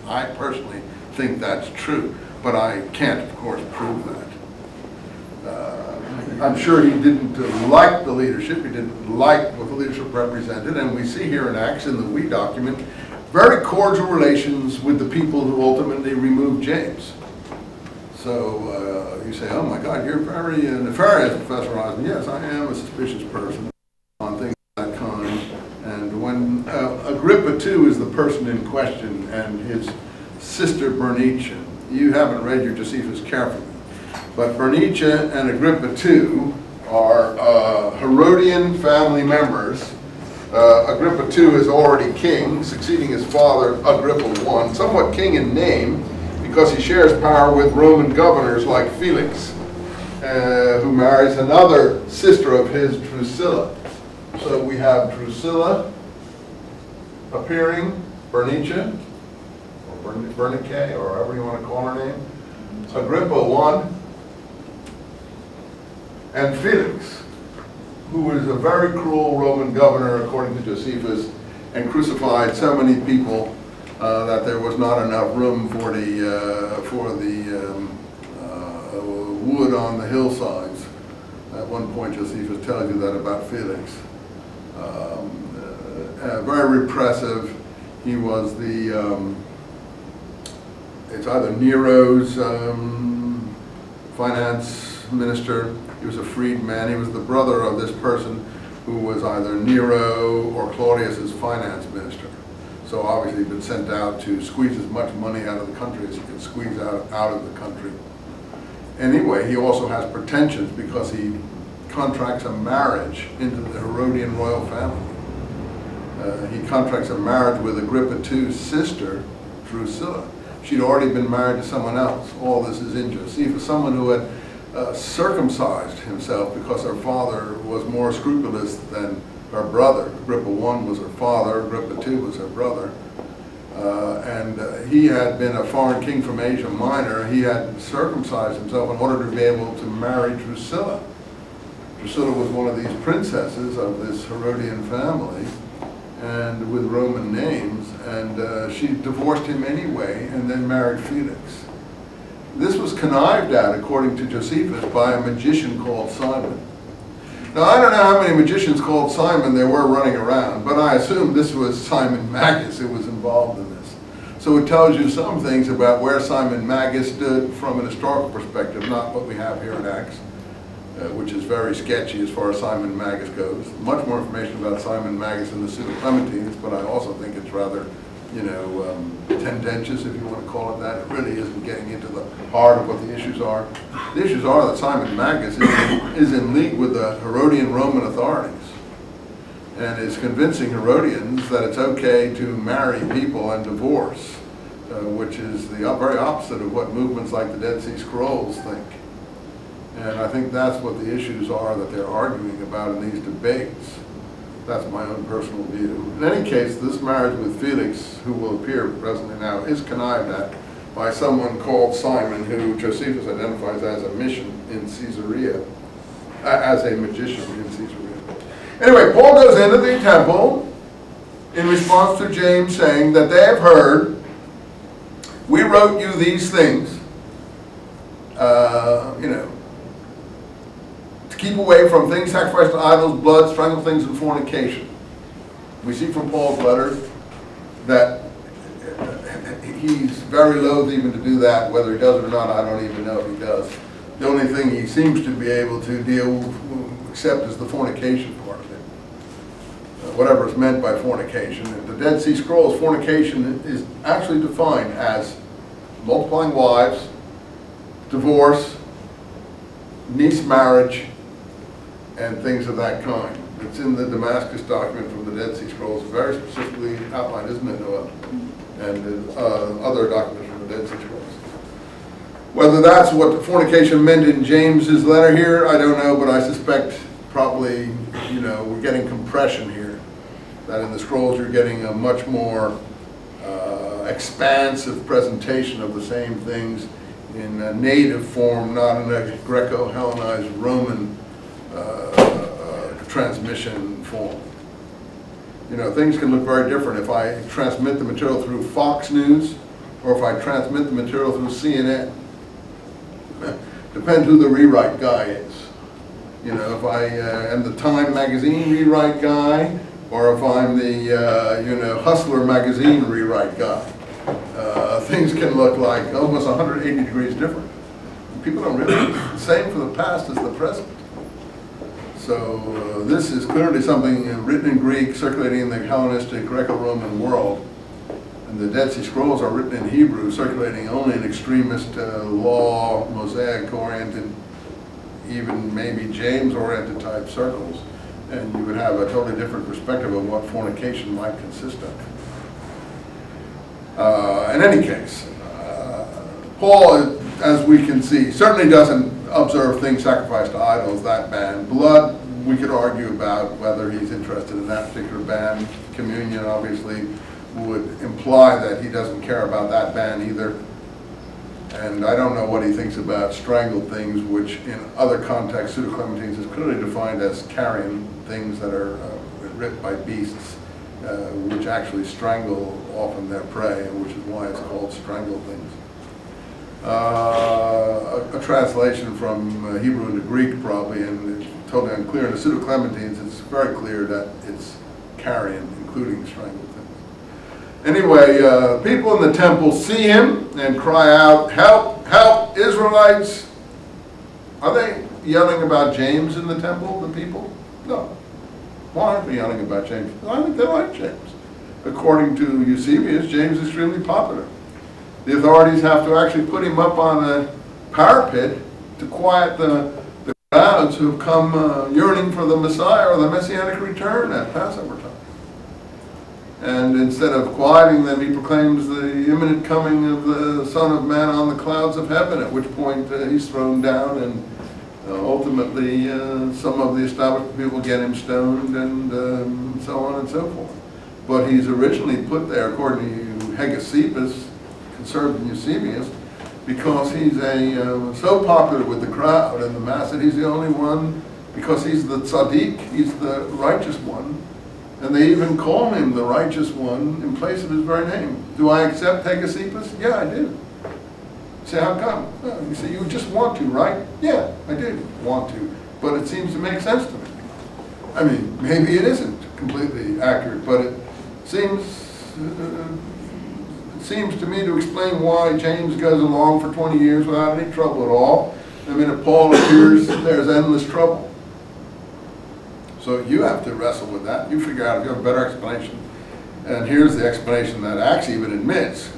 I personally think that's true, but I can't, of course, prove that. I'm sure he didn't like the leadership, he didn't like what the leadership represented, and we see here in Acts, in the We document, very cordial relations with the people who ultimately removed James. So you say, oh my God, you're very nefarious, Professor Eisenman. Yes, I am a suspicious person on things of that kind. And when Agrippa II is the person in question, and his sister Bernice, you haven't read your Josephus carefully, but Bernice and Agrippa II are Herodian family members. Agrippa II is already king, succeeding his father, Agrippa I, somewhat king in name, because he shares power with Roman governors like Felix, who marries another sister of his, Drusilla. So we have Drusilla appearing, Bernice, or Bernice, or however you want to call her name, Agrippa I, and Felix, who was a very cruel Roman governor, according to Josephus, and crucified so many people that there was not enough room for the wood on the hillsides. At one point, Josephus tells you that about Felix. Very repressive. He was the, it's either Nero's finance minister. He was a freedman. He was the brother of this person who was either Nero or Claudius's finance minister. So obviously he'd been sent out to squeeze as much money out of the country as he could squeeze out of the country. Anyway, he also has pretensions because he contracts a marriage into the Herodian royal family. He contracts a marriage with Agrippa II's sister, Drusilla. She'd already been married to someone else. All this is in Josephus, someone who had circumcised himself because her father was more scrupulous than her brother. Agrippa I was her father, Agrippa II was her brother. And he had been a foreign king from Asia Minor. He had circumcised himself in order to be able to marry Drusilla. Drusilla was one of these princesses of this Herodian family, and with Roman names, and she divorced him anyway and then married Felix. This was connived at, according to Josephus, by a magician called Simon. Now, I don't know how many magicians called Simon there were running around, but I assume this was Simon Magus who was involved in this. So it tells you some things about where Simon Magus stood from an historical perspective, not what we have here in Acts, which is very sketchy as far as Simon Magus goes. Much more information about Simon Magus in the Pseudo-Clementines, but I also think it's rather, tendentious, if you want to call it that. It really isn't getting into the heart of what the issues are. The issues are that Simon Magus is in league with the Herodian Roman authorities and is convincing Herodians that it's okay to marry people and divorce, which is the very opposite of what movements like the Dead Sea Scrolls think. And I think that's what the issues are that they're arguing about in these debates. That's my own personal view. In any case, this marriage with Felix, who will appear presently now, is connived at by someone called Simon, who Josephus identifies as a mission in Caesarea, as a magician in Caesarea. Anyway, Paul goes into the temple in response to James saying that they have heard, we wrote you these things, keep away from things sacrificed to idols, blood, strangled things, and fornication. We see from Paul's letter that he's very loath even to do that. Whether he does it or not, I don't even know if he does. The only thing he seems to be able to accept is the fornication part of it. Whatever is meant by fornication. In the Dead Sea Scrolls, fornication is actually defined as multiplying wives, divorce, niece marriage, and things of that kind. It's in the Damascus document from the Dead Sea Scrolls, very specifically outlined, isn't it, Noah? And other documents from the Dead Sea Scrolls. Whether that's what the fornication meant in James's letter here, I don't know, but I suspect probably, we're getting compression here. That in the scrolls you're getting a much more expansive presentation of the same things in a native form, not in a Greco-Hellenized Roman transmission form. Things can look very different. If I transmit the material through Fox News or if I transmit the material through CNN. Depends who the rewrite guy is. You know, if I am the Time magazine rewrite guy, or if I'm the, you know, Hustler magazine rewrite guy. Things can look like almost 180 degrees different. People don't realize it's the same for the past as the present. So this is clearly something written in Greek, circulating in the Hellenistic Greco-Roman world. And the Dead Sea Scrolls are written in Hebrew, circulating only in extremist law, Mosaic-oriented, even maybe James-oriented type circles. And you would have a totally different perspective of what fornication might consist of. In any case, Paul, as we can see, certainly doesn't observe things sacrificed to idols, that ban. Blood, we could argue about whether he's interested in that particular ban. Communion, obviously, would imply that he doesn't care about that ban either. And I don't know what he thinks about strangled things, which in other contexts, pseudoclementines is clearly defined as carrion, things that are ripped by beasts, which actually strangle often their prey, which is why it's called strangled things. A translation from Hebrew into Greek probably, and it's totally unclear. In the pseudoclementines, it's very clear that it's carrion, including strangled things. Anyway, people in the temple see him and cry out, "Help, help, Israelites!" Are they yelling about James in the temple, the people? No. Why aren't they yelling about James? I think they like James. According to Eusebius, James is extremely popular. The authorities have to actually put him up on a parapet to quiet the crowds who have come yearning for the Messiah or the Messianic return at Passover time. And instead of quieting them, he proclaims the imminent coming of the Son of Man on the clouds of heaven, at which point he's thrown down, and ultimately some of the established people get him stoned, and so on and so forth. But he's originally put there, according to Hegesippus, conserved in Eusebius, because he's so popular with the crowd and the mass that he's the only one, because he's the tzaddik, he's the righteous one, and they even call him the righteous one in place of his very name. Do I accept Hegesippus? Yeah, I do. Say, how come? Well, you say, you just want to, right? Yeah, I do want to, but it seems to make sense to me. I mean, maybe it isn't completely accurate, but it seems to me to explain why James goes along for 20 years without any trouble at all. The minute Paul appears, there's endless trouble. So you have to wrestle with that. You figure out if you have a better explanation. And here's the explanation that Acts even admits.